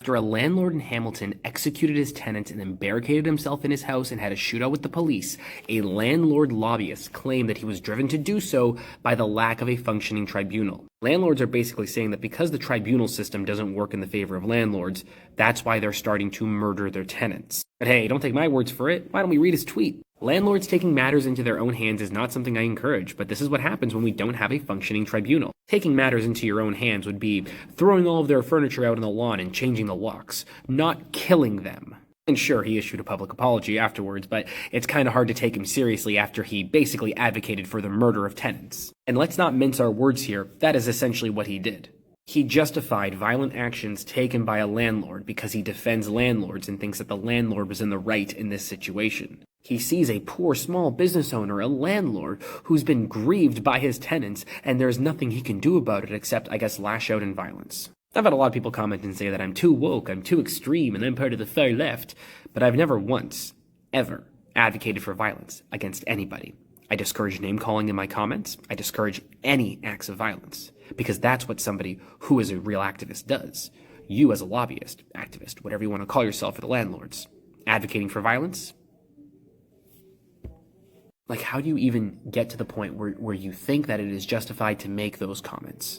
After a landlord in Hamilton executed his tenants and then barricaded himself in his house and had a shootout with the police, a landlord lobbyist claimed that he was driven to do so by the lack of a functioning tribunal. Landlords are basically saying that because the tribunal system doesn't work in the favor of landlords, that's why they're starting to murder their tenants. But hey, don't take my words for it. Why don't we read his tweet? Landlords taking matters into their own hands is not something I encourage, but this is what happens when we don't have a functioning tribunal. Taking matters into your own hands would be throwing all of their furniture out on the lawn and changing the locks, not killing them. And sure, he issued a public apology afterwards, but it's kind of hard to take him seriously after he basically advocated for the murder of tenants. And let's not mince our words here, that is essentially what he did. He justified violent actions taken by a landlord because he defends landlords and thinks that the landlord was in the right in this situation. He sees a poor small business owner, a landlord, who's been grieved by his tenants, and there's nothing he can do about it except, I guess, lash out in violence. I've had a lot of people comment and say that I'm too woke, I'm too extreme, and I'm part of the far left, but I've never once, ever, advocated for violence against anybody. I discourage name-calling in my comments. I discourage any acts of violence, because that's what somebody who is a real activist does. You as a lobbyist, activist, whatever you want to call yourself for the landlords, advocating for violence? Like, how do you even get to the point where you think that it is justified to make those comments?